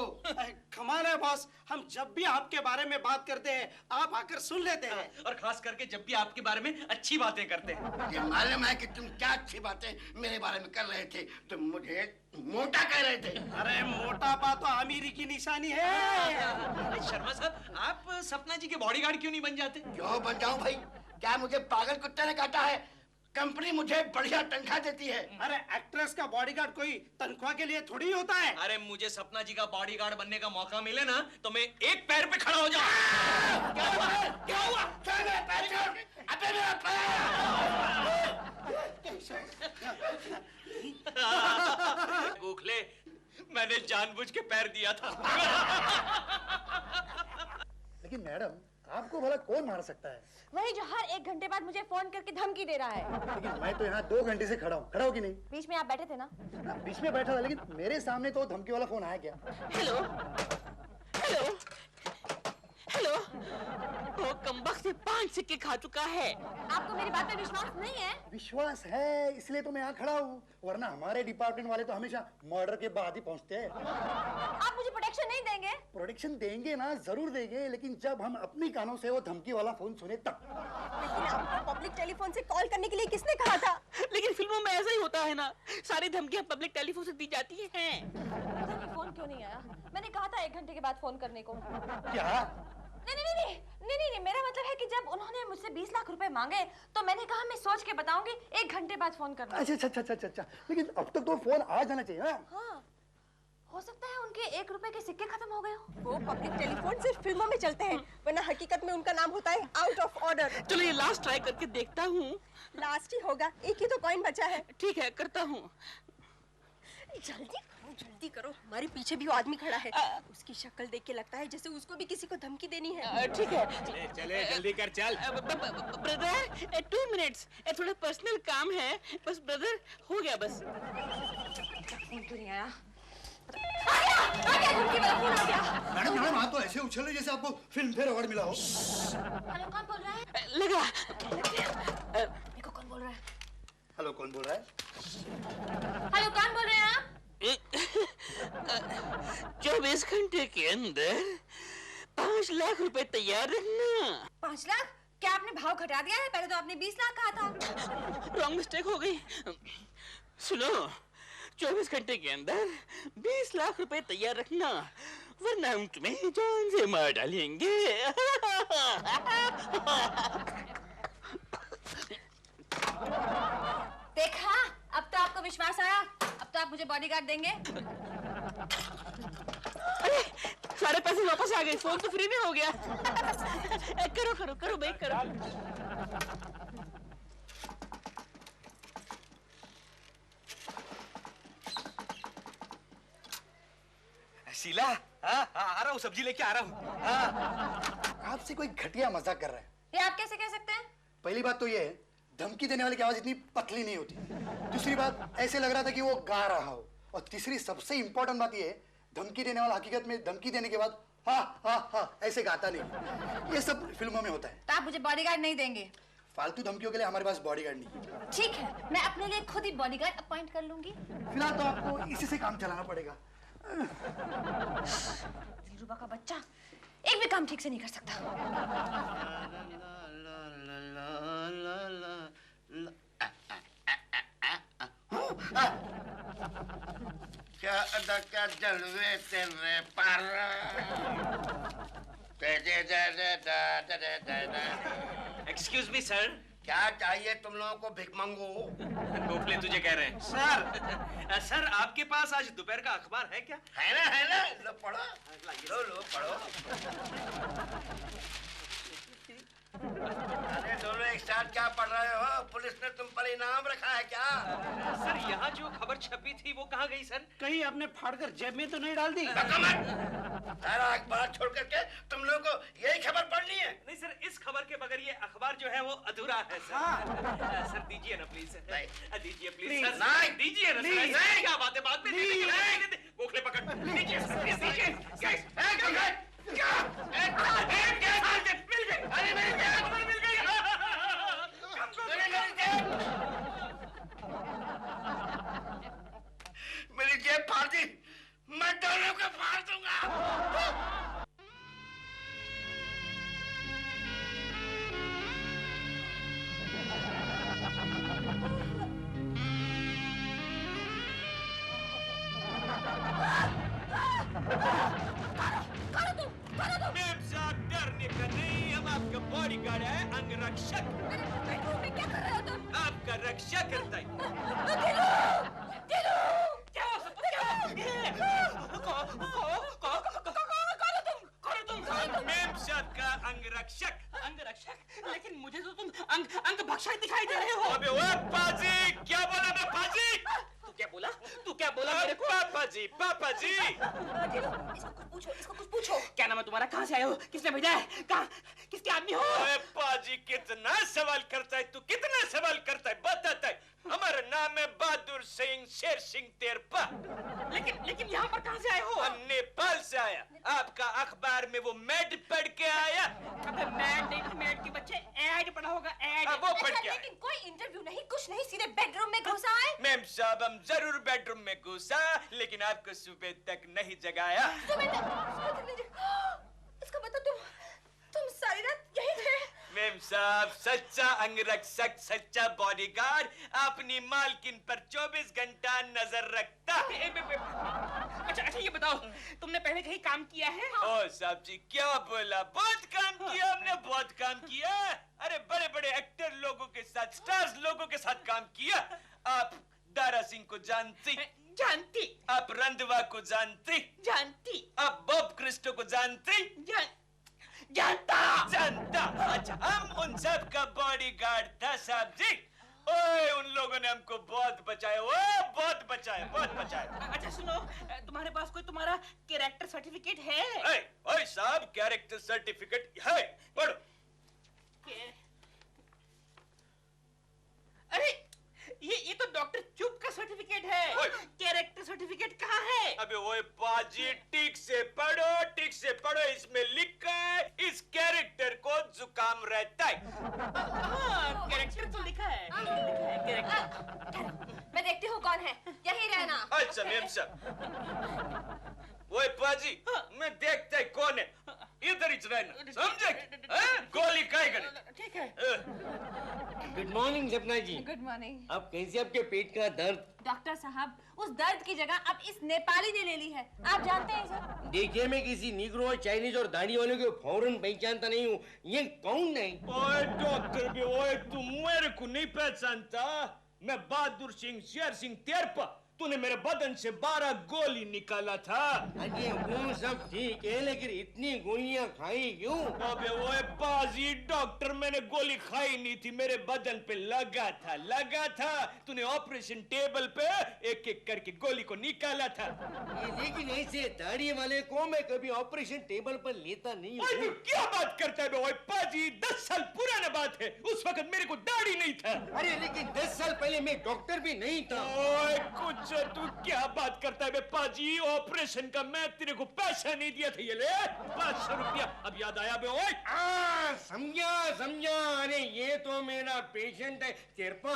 कमाल है बॉस, हम जब भी आपके बारे में बात करते हैं आप आकर सुन लेते हैं। और खास करके जब भी आपके बारे में अच्छी बातें करते हैं। ये मालूम है कि तुम क्या अच्छी बातें मेरे बारे में कर रहे थे। तुम मुझे मोटा कह रहे थे। अरे मोटापा तो अमीरी की निशानी है। शर्मा साहब, आप सपना जी के बॉडीगार्ड क्यों नहीं बन जाते? क्यों बन जाऊं भाई? क्या मुझे पागल कुत्ते ने काटा है? कंपनी मुझे बढ़िया तनख्वाह देती है। अरे एक्ट्रेस का बॉडीगार्ड कोई तनख्वाह के लिए थोड़ी होता है। अरे मुझे सपना जी का बॉडीगार्ड बनने का मौका मिले ना तो मैं एक पैर पे खड़ा हो जाऊं। क्या हुआ? क्या हुआ? छोड़ मेरा पैर, छोड़। अबे मेरा पैर। गोखले, मैंने जानबूझ के पैर दिया था। लेकिन मैडम, आपको भला कौन मार सकता है? वही जो हर 1 घंटे बाद मुझे फोन करके धमकी दे रहा है। लेकिन मैं तो यहाँ 2 घंटे से खड़ा हूँ। खड़ा हो कि नहीं? बीच में आप बैठे थे ना? बीच में बैठा था, लेकिन मेरे सामने तो धमकी वाला फोन आया क्या? हेलो हेलो हेलो, वो कमबख्त से 5 सिक्के खा चुका है। आपको मेरी बात पे विश्वास नहीं है? विश्वास है, इसलिए तो मैं यहाँ खड़ा हूँ। वरना हमारे डिपार्टमेंट वाले तो हमेशा मर्डर के बाद ही पहुँचते हैं। आप मुझे प्रोटेक्शन नहीं देंगे? प्रोटेक्शन देंगे ना, जरूर देंगे, लेकिन जब हम अपनी कानों से वो धमकी वाला फोन सुने तब। लेकिन आपको पब्लिक टेलीफोन से कॉल करने के लिए किसने कहा था? लेकिन फिल्मों में ऐसा ही होता है ना, सारी धमकियां पब्लिक टेलीफोन से दी जाती हैं। फोन क्यों नहीं आया? मैंने कहा था 1 घंटे के बाद फोन करने को। क्या? नहीं, मेरा मतलब है कि जब उन्होंने मुझसे 20 लाख रुपए मांगे तो मैंने कहा मैं सोच के बताऊंगी, 1 घंटे बाद फोन करना। अच्छा, लेकिन अब तक तो फोन आ जाना चाहिए ना? हाँ, हो सकता है उनके 1 रुपए के सिक्के खत्म हो गए हो। वो पब्लिक टेलीफोन सिर्फ फिल्मों में चलते हैं, वरना हकीकत में उनका नाम होता है आउट ऑफ ऑर्डर। चलो ये लास्ट ट्राई करके देखता हूँ। लास्ट ही होगा, एक ही तो कॉइन बचा है। ठीक है, करता हूँ। जल्दी करो, हमारे पीछे भी वो आदमी खड़ा है। उसकी शक्ल देख के लगता है जैसे उसको भी किसी को धमकी देनी है। ठीक है, चले जल्दी कर, चल। ब्रदर 2 मिनट्स, थोड़ा पर्सनल काम है बस। ब्रदर हो गया बस। फोन क्यों नहीं आया? मैडम आप तो ऐसे उछल रहे जैसे आपको फिल्म फेयर अवार्ड मिला हो। हेलो, कौन बोल रहा है? लगा। देखो कौन बोल रहा है। हेलो, कौन बोल रहा है? हेलो, कौन बोल रहे हैं आप? 24 घंटे के अंदर 5 लाख रुपए तैयार रखना। 5 लाख? क्या आपने भाव घटा दिया है? पहले तो आपने 20 लाख कहा था। रॉन्ग मिस्टेक हो गई। सुनो, 24 घंटे के अंदर 20 लाख रुपए तैयार रखना, वरना हम तुम्हें जान से मार डालेंगे। देखा, अब तो आपको विश्वास आया। अब तो आप मुझे बॉडीगार्ड देंगे। अरे सारे पैसे वापस आ गए, फोन तो फ्री में हो गया। करो भाई, करो। शीला, आ रहा हूँ, सब्जी लेके आ रहा हूँ। आपसे कोई घटिया मजाक कर रहा है। ये आप कैसे कह सकते हैं? पहली बात तो ये है, धमकी देने वाले की आवाज इतनी पतली नहीं होती। दूसरी बात, ऐसे लग रहा था कि वो गा रहा हो। और तीसरी सबसे इंपॉर्टेंट बात ये है, धमकी देने वाला हकीकत में धमकी देने के बाद हाँ ऐसे गाता नहीं। ये सब फिल्मों में होता है। तो आप मुझे बॉडीगार्ड नहीं देंगे? फालतू धमकियों के लिए हमारे पास बॉडीगार्ड नहीं है। ठीक है, मैं अपने लिए खुद ही बॉडीगार्ड अपॉइंट कर लूंगी। फिलहाल तो आपको इसी से काम चलाना पड़ेगा। दिलरुबा का बच्चा एक भी काम ठीक से नहीं कर सकता। क्या अदा क्या जलवे तेरे पर एक्सक्यूज मी सर, क्या चाहिए तुम लोगों को भिखमंगो? गोखले तुझे कह रहे हैं। सर आपके पास आज दोपहर का अखबार है क्या? है ना लो पढ़ो, लो पढ़ो। अरे दोनों एक साथ क्या पढ़ रहे हो? पुलिस ने तुम पर इनाम रखा है क्या? सर यहाँ जो खबर छपी थी वो कहाँ गई सर? कहीं आपने फाड़कर जेब में तो नहीं डाल दी? सारा अखबार छोड़ करके तुम लोगों को यही खबर पढ़नी है? नहीं सर, इस खबर के बगैर ये अखबार जो है वो अधूरा है सर। सर दीजिए ना प्लीज। दीजिए प्लीज सर। नहीं दीजिए ना सर। क्या बात है, बाद में दे देंगे। गोखले पकड़, दीजिए दीजिए। क्या? मिल गई। अरे मिल गई। मेरी जेब फाड़ दी, मैं दोनों को फाड़ दूंगा। मैम साहब डरने का नहीं, हम आपका बॉडीगार्ड है, अंगरक्षक। क्या कर रहे हो तुम? आपका रक्षा करता है। मैम साहब का अंगरक्षक। अंगरक्षक? लेकिन मुझे तो तुम अंग भक्षक दिखाई दे रहे हो। अबे ओए पाजी, क्या बोला मैं पाजी? तू क्या बोला मेरे को? पापा जी। इसको कुछ पूछो। क्या नाम है तुम्हारा? कहाँ से आए हो? किसने भेजा है? कहाँ? किसके आदमी हो? ओए पाजी, कितना सवाल करता है तू, कितना सवाल करता है, बताता है। हमारा नाम है बहादुर सिंह शेर सिंह तेरपा। लेकिन यहाँ पर कहाँ से आए हो? हम नेपाल से आया। आपका अखबार में वो मैड पढ़ के आया। अबे मैड के बच्चे एआई पढ़ा होगा, एआई। वो पढ़ के आया। लेकिन कोई इंटरव्यू नहीं, कुछ नहीं, सीधे बेडरूम में घुसा आए। मैम साहब, हम जरूर बेडरूम में घुसा, लेकिन आपको सुबह तक नहीं जगाया। इसका मतलब तुम सारी रात यही थे? मैम साहब, सच्चा अंगरक्षक, सच्चा बॉडीगार्ड अपनी मालकिन पर 24 घंटा नजर रखता है। अच्छा ये बताओ, तुमने पहले कहीं काम किया है? ओ साहब जी, क्या बोला? बहुत काम किया हमने, बहुत काम किया। अरे बड़े बड़े एक्टर लोगों के साथ, स्टार्स लोगों के साथ काम किया। आप दारा सिंह को जानती? आप रंधवा को जानती? आप बॉब क्रिस्टो को जानती? जानता। अच्छा, हम उन सब का बॉडीगार्ड था साहब जी। ओए, उन लोगों ने हमको बहुत बचाया, बहुत बचाया। अच्छा सुनो, तुम्हारे पास कोई तुम्हारा कैरेक्टर सर्टिफिकेट है? ओए साहब, कैरेक्टर सर्टिफिकेट है, पढ़ो। अरे ये तो डॉक्टर चुप का सर्टिफिकेट है। कैरेक्टर सर्टिफिकेट कहाँ है? अबे ओए पाजी, ठीक से पढ़ो। इसमें लिखा है इस कैरेक्टर को जुकाम रहता है। कैरेक्टर तो लिखा है। मैं देखती हूँ कौन है, यही रहना। अच्छा मैम साहब। ओए पाजी, मैं देखता है कौन है, इधर ही रहना, समझे? गोली खाए करे। ठीक है। गुड मॉर्निंग सपना जी। Good morning. अब कैसे आपके पेट का दर्द? डॉक्टर साहब, उस दर्द की जगह अब इस नेपाली ने ले ली है। आप जानते हैं इसे? देखिए, मैं किसी निग्रो, चाइनीज और दाढ़ी वालों को फौरन पहचानता नहीं हूँ। ये कौन है? ओए डॉक्टर भी, ओए तुम मेरे को नहीं पहचानता? मैं बहादुर सिंह शेर सिंह तेरपा। तूने मेरे बदन से 12 गोली निकाला था। अरे वो सब ठीक है, लेकिन इतनी गोलियां खाई क्यों? अबे ओए बाजी डॉक्टर, मैंने गोली खाई नहीं थी, मेरे बदन पे लगा था। तूने ऑपरेशन टेबल पे एक एक करके गोली को निकाला था। लेकिन ऐसे दाढ़ी वाले को मैं कभी ऑपरेशन टेबल पर लेता नहीं हूँ। क्या बात करता है ओए बाजी? 10 साल पुराना बात है, उस वक्त मेरे को दाढ़ी नहीं था। अरे लेकिन 10 साल पहले मैं डॉक्टर भी नहीं था। ओए कुछ से तू क्या बात करता है बे पाजी? ऑपरेशन का मैं तेरे को पैसा नहीं दिया था, ये ले 500 रुपया। अब याद आया बे? ओए समझा। अरे ये तो मेरा पेशेंट है तिरपा।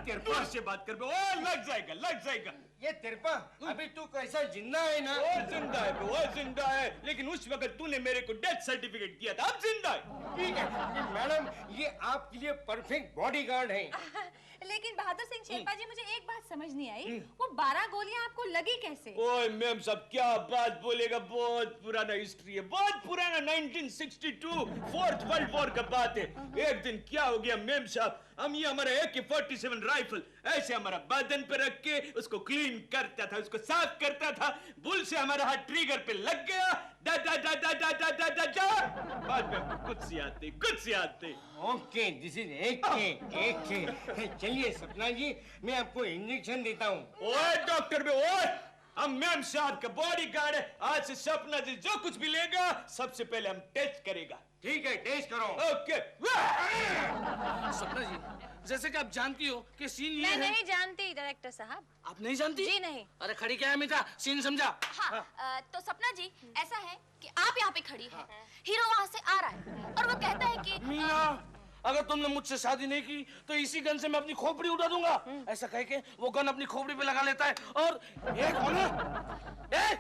तिरपा से बात कर बे। ओ लग जाएगा। ये तिरपा अभी तू कैसा जिंदा है ना? वो जिंदा है, वो जिंदा है, लेकिन उस वक्त तूने मेरे को डेथ सर्टिफिकेट दिया था, अब जिंदा है। ठीक है मैडम, ये आपके लिए परफेक्ट बॉडीगार्ड है। लेकिन बहादुर सिंह शेरपा जी, मुझे एक बात समझ नहीं आई, वो 12 गोलियां आपको लगी कैसे? ओए मैम साहब क्या बात बोलेगा, बहुत पुराना हिस्ट्री है, बहुत पुराना, 1962 फोर्थ वर्ल्ड वॉर का बात है। एक दिन क्या हो गया मैम साहब, हम ये हमारा AK-47 राइफल ऐसे हमारा बदन पे रख के उसको क्लीन करता था, उसको साफ करता था, बुल से हमारा हाथ ट्रिगर पे लग गया, दा दा दा दा दा दा दा दा दा। बाद में कुछ से आते। ओके, दिस इज एक चलिए सपना जी, मैं आपको इंजेक्शन देता हूँ। ओए डॉक्टर बे, ओए हम मैम साहब का बॉडीगार्ड है, आज से सपना जी जो कुछ भी लेगा सबसे पहले हम टेस्ट करेगा। ठीक है, टेस्ट करो। ओके। सपना जी, जैसे कि आप जानती हो कि सीन ये मैं है। नहीं जानती डायरेक्टर साहब। आप नहीं जानती? जी नहीं। अरे खड़ी क्या है मीठा, सीन समझा? हाँ, तो सपना जी ऐसा है कि आप यहाँ पे खड़ी हैं, हीरो वहाँ से आ रहा है और वो कहता है कि मीना, अगर तुमने मुझसे शादी नहीं की तो इसी गन से मैं अपनी खोपड़ी उड़ा दूंगा। ऐसा कह के वो गन अपनी खोपड़ी पे लगा लेता है और ये कौन है?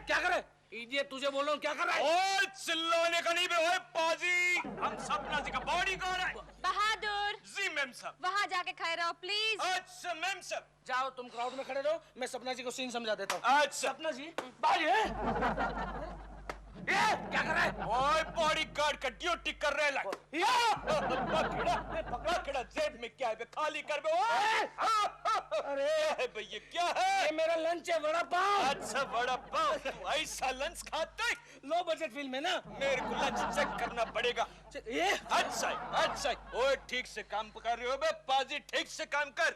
क्या करे? इडियट, तुझे बोल रहा हूँ, क्या कर रहा है? ओए चिल्लाने का नहीं बे, ओए पाजी, हम सपना जी का बॉडीगार्ड है। बहादुर जी मैम साहब। वहाँ जाके खड़े रहो प्लीज। अच्छा मैम साहब। जाओ तुम क्राउड में खड़े रहो, मैं सपना जी को सीन समझा देता हूँ। अच्छा सपना जी बाहर क्या कर रहा है? ओए बॉडीगार्ड का ड्यूटी कर रहे हैं। पकड़ा खड़ा जेब में क्या है, खाली कर बे। अरे भैया क्या है? ये मेरा लंच है, वड़ा पाव। अच्छा वड़ा पाव, तू ऐसा लंच खाता है? लो बजट फिल्म है ना, मेरे को लंच चेक करना पड़ेगा। ये अच्छा ओए ठीक से काम कर रहे हो बे पाजी, ठीक से काम कर।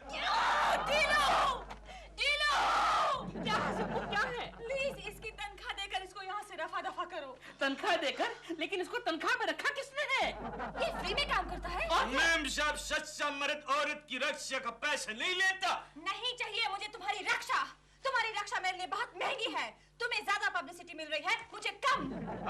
क्या है? प्लीज इसकी तनख्वाह देकर इसको यहाँ से रफा दफा करो। तनख्वाह देकर? लेकिन इसको तनख्वाह में रखा किसने है? ये फ्री में काम करता है। मैम साहब सच्चा मर्द औरत की रक्षा का पैसा नहीं लेता। नहीं चाहिए मुझे तुम्हारी रक्षा, तुम्हारी रक्षा मेरे लिए बहुत महंगी है। तुम्हें ज्यादा पब्लिसिटी मिल रही है, मुझे कम।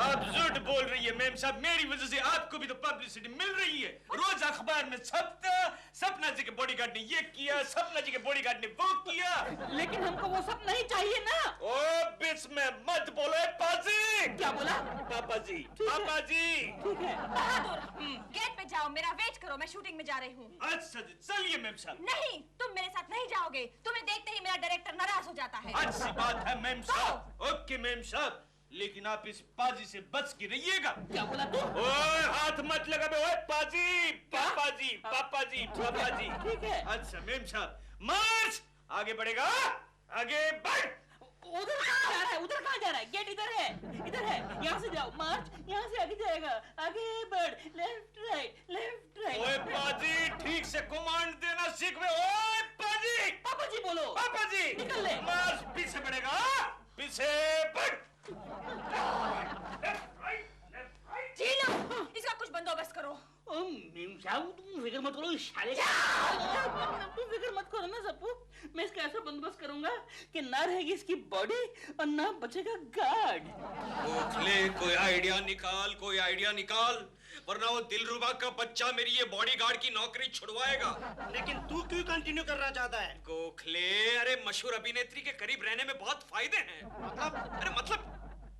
आप झूठ बोल रही है मैम साहब, मेरी वजह से आपको भी तो पब्लिसिटी मिल रही है। रोज अखबार में छपता, सपना जी के बॉडीगार्ड ने ये किया, सपना जी के बॉडीगार्ड ने वो किया। लेकिन हमको वो सब नहीं चाहिए ना। ओ बीच में मत बोलो पाजी। क्या बोला? पापा जी। ठीक है। बहादुर गेट पे जाओ, मेरा वेट करो, मैं शूटिंग में जा रही हूँ। अच्छा जी चलिए मैम साहब। नहीं, तुम मेरे साथ नहीं जाओगे, तुम्हें देखते ही मेरा डायरेक्टर नाराज हो जाता है। अच्छी बात है मैम साहब। ओके मैम साहब, लेकिन आप इस पाजी से बच के रहिएगा। क्या बोला तू? ओए हाथ मत लगा बे, ओए पाजी, पापा जी। ठीक है। अच्छा मैम साहब, मार्च आगे बढ़ेगा, आगे बढ़। उधर कहाँ जा रहा है? उधर कहाँ जा रहा है? गेट इधर है, यहाँ से जाओ, मार्च, यहाँ से आगे जाएगा, आगे बढ़, लेफ्ट राइट। ओए पाजी ठीक से कमांड देना सीख बे। ओए पाजी। पापा जी बोलो। पापा जी निकल ले। मार्च पीछे बढ़ेगा, पीछे बढ़। जी लो, इसका कुछ बंदोबस्त करो। तुम फिक्र मत करो, तुम फिक्र मत करो ना सप्पू, मैं इसका ऐसा बंदोबस्त करूंगा कि ना रहेगी इसकी बॉडी और ना बचेगा गार्ड। गोखले कोई आइडिया निकाल, वरना वो दिलरुबा का बच्चा मेरी ये बॉडीगार्ड की नौकरी छुड़वाएगा। लेकिन तू क्यों कंटिन्यू करना चाहता है? गोखले, अरे मशहूर अभिनेत्री के करीब रहने में बहुत फायदे हैं। मतलब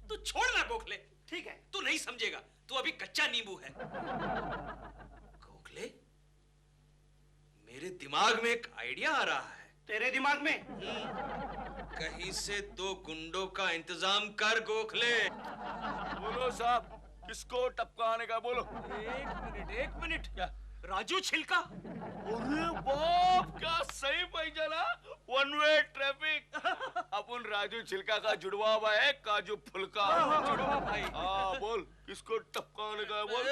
तू छोड़ ना गोखले। ठीक है, तू नहीं समझेगा, तू अभी कच्चा नींबू है। गोखले, मेरे दिमाग में एक आइडिया आ रहा है। तेरे दिमाग में? कहीं से 2 गुंडों का इंतजाम कर गोखले। बोलो साहब, किसको टपकाने का बोलो। एक मिनट क्या? राजू छिलका? अरे बाप, क्या सही पहचाना, 1 वे ट्रैफिक। अपन राजू छिलका का जुड़वा हुआ है काजू फुलका। जुड़वा भाई। हाँ बोल, किसको टपकाने का बोल।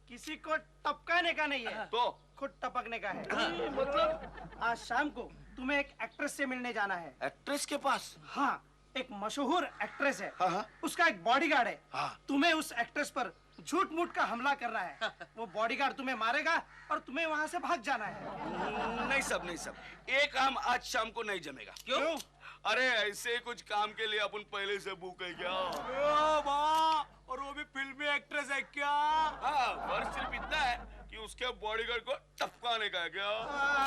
किसी को टपकाने का नहीं है, तो खुद टपकने का है। मतलब आज शाम को तुम्हें एक एक्ट्रेस से मिलने जाना है। एक्ट्रेस के पास? हाँ, एक मशहूर एक्ट्रेस है। हाँ। उसका एक बॉडीगार्ड है। हाँ। तुम्हें उस एक्ट्रेस पर झूठ मूठ का हमला कर रहा है। वो बॉडीगार्ड तुम्हें मारेगा और तुम्हें वहाँ से भाग जाना है। नहीं सब नहीं सब, एक काम आज शाम को नहीं जमेगा। क्यों? अरे ऐसे कुछ काम के लिए अपन पहले से बुक है क्या? और वो भी फिल्मी एक्ट्रेस है क्या? हाँ, फर्क सिर्फ इतना है कि उसके बॉडीगार्ड को टपकाने का है क्या?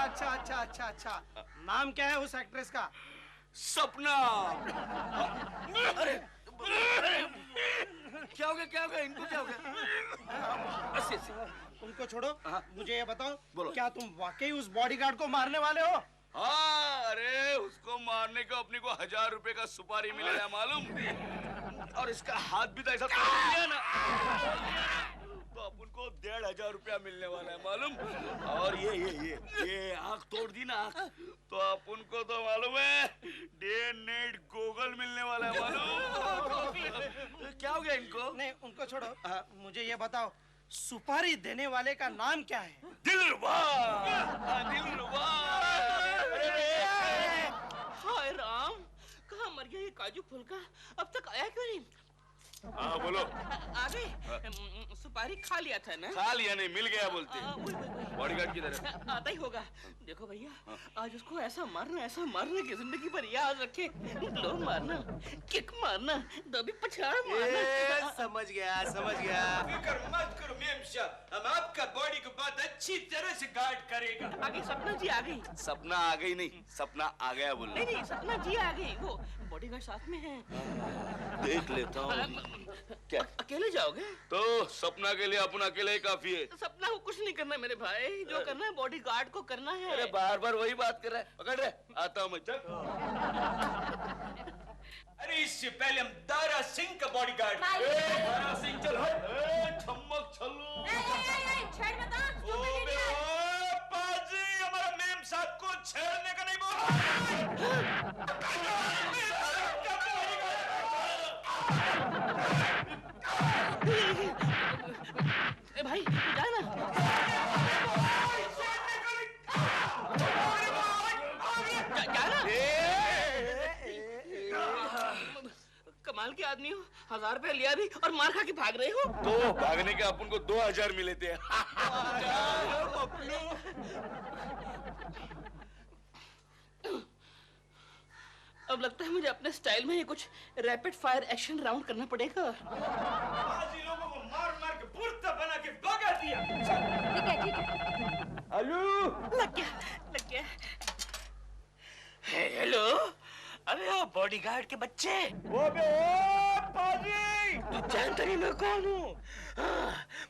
अच्छा अच्छा अच्छा अच्छा। नाम क्या है उस एक्ट्रेस का? सपना। अरे क्या हो गया, क्या हो गया, इनको क्या हो गया? उनको छोड़ो, मुझे ये बताओ, बोलो। क्या तुम वाकई उस बॉडीगार्ड को मारने वाले हो? हाँ, अरे उसको मारने को अपने को 1000 रुपए का सुपारी मिलेगा मालूम, और इसका हाथ भी तो ऐसा तोड़ दिया ना, तो अपन को 1500 रुपया मिलने वाला है मालूम। और ये आँख तोड़ दी ना आँख, तो अपन को तो मालूम है डे नाइट गोगल मिलने वाला है मालूम। क्या हो गया इनको? नहीं, उनको छोड़ो, मुझे ये बताओ, सुपारी देने वाले का नाम क्या है? दिलरुबा। दिलरुबा। हाय राम, कहाँ मर गया ये काजू फूल का? अब तक आया क्यों नहीं? हाँ बोलो। आ गए? सुपारी खा लिया था ना? खा लिया नहीं, मिल गया बोलते। बॉडीगार्ड की तरह आता ही होगा। देखो भैया, आज उसको ऐसा मारना कि जिंदगी भर याद रखे। लो मारना, किक मारना, दबी पछाड़ मारना। समझ गया समझ गया। फिक्र मत करो मेम साहब, हम आपका बॉडी को बहुत अच्छी तरह से गार्ड करेगा। आगे सपना जी आ गई। सपना आ गई नहीं, सपना आ गया बोल। नहीं, सपना जी आ गई। वो बॉडीगार्ड साथ में है। देख लेता हूँ। क्या अकेले जाओगे? तो सपना के लिए अपन अकेले ही काफी है। सपना को कुछ नहीं करना मेरे भाई, जो करना है बॉडीगार्ड को करना है। अरे बार बार वही बात कर रहा है, पकड़ रहे, आता हूँ मैं, चल। अरे इससे पहले हम दारा सिंह का बॉडीगार्ड। दारा सिंह चल हट। छम्मक छल्लू। पाजी, हमारा मेम साहब को छेड़ने का नहीं बोला। ए भाई जाना। कमाल के आदमी हो, 1000 रुपया लिया भी और मार खा के भाग रहे हो। तो भागने के अपन को 2000 मिले थे। अब लगता है मुझे अपने स्टाइल में ये कुछ रैपिड फायर एक्शन राउंड करना पड़ेगा। बाजी लोगों को मार मार के बुर्ता बना के भगा दिया। ठीक है। हेलो, लग गया। हेलो, अबे ओ बॉडीगार्ड के बच्चे। वो बे पाजी, तू जानता नहीं मैं कौन हूँ?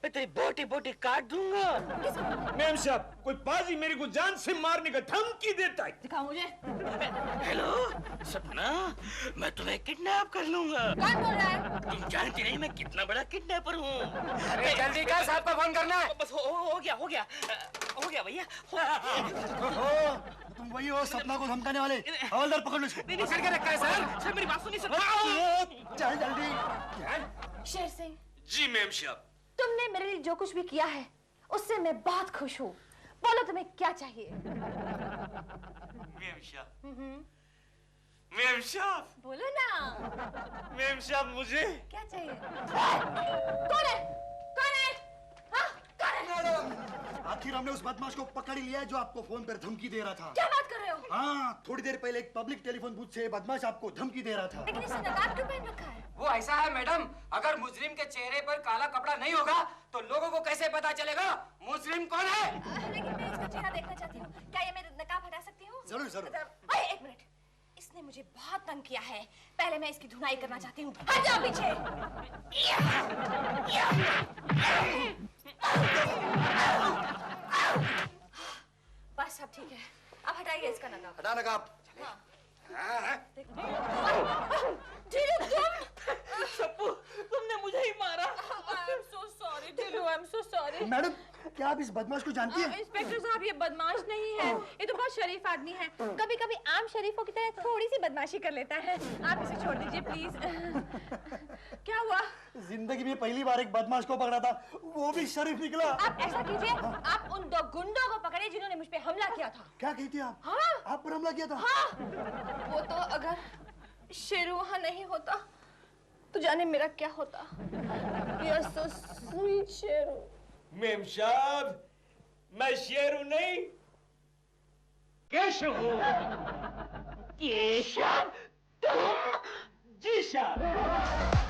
मैं तेरी बोटी काट दूंगा। मेम साहब, कोई पाजी मेरे को जान से मारने का धमकी देता है। दिखाओ मुझे। हेलो सपना, मैं तुम्हें किडनैप कर लूंगा। कौन बोल रहा है? तुम जानती नहीं मैं कितना बड़ा किडनैपर हूँ। अरे जल्दी कर, साहब को फोन करना है। बस हो गया भैया। तुम वही हो सपना को धमकाने वाले? हवलदार पकड़ लो इसको। पकड़ के रखा है सर मेरी बात सुनिए सर। चल जल्दी। शेर सिंह, जी मेम साहब। तुमने मेरे लिए जो कुछ भी किया है उससे मैं बहुत खुश हूँ। बोलो तुम्हें क्या चाहिए? मेम साहब, बोलो ना। मेम साहब मुझे क्या चाहिए? कौन है? हाँ, कौन है? मैडम, आखिर हमने उस बदमाश को पकड़ लिया है जो आपको फोन पर धमकी दे रहा था। क्या बात कर रहे हो? हाँ, थोड़ी देर पहले एक पब्लिक टेलीफोन बूथ से बदमाश आपको धमकी दे रहा था। लेकिन इसने नकाब क्यों पहन रखा है? वो ऐसा है मैडम, अगर मुजरिम के चेहरे पर काला कपड़ा नहीं होगा तो लोगों को कैसे पता चलेगा मुजरिम कौन है? लेकिन मैं इसका चेहरा देखना चाहती हूँ। क्या ये मेरा नकाब हटा सकती हूँ? जरूर जरूर। ओए, एक मिनट, इसने मुझे बहुत तंग किया है। पहले मैं इसकी धुनाई करना चाहती हूँ। हट जाओ पीछे। बस अब ठीक है। अब हटाइए इसका नकाब। हटा नकाब। सप्पू, तुमने मुझे ही मारा। I'm so sorry, ढिलू, I'm so sorry। Madam, क्या आप इस बदमाश को जानती हैं? इंस्पेक्टर साहब, ये बदमाश नहीं है, ये तो बहुत शरीफ आदमी है। कभी कभी आम शरीफों की तरह थोड़ी सी बदमाशी कर लेता है। आप इसे छोड़ दीजिए प्लीज। क्या हुआ? जिंदगी में पहली बार एक बदमाश को पकड़ा था, वो भी शरीफ निकला। आप ऐसा कीजिए, आप उन 2 गुंडों को पकड़े जिन्होंने मुझ पे हमला किया था। क्या कहती हैं आप? हाँ, आप पर हमला किया था? हाँ। वो तो अगर शेरू वहाँ नहीं होता तो जाने मेरा क्या होता। You are so sweet, Sheru. Ma'am साहब, मैं शेरू नहीं, केशव हूँ। केशव? जी साहब।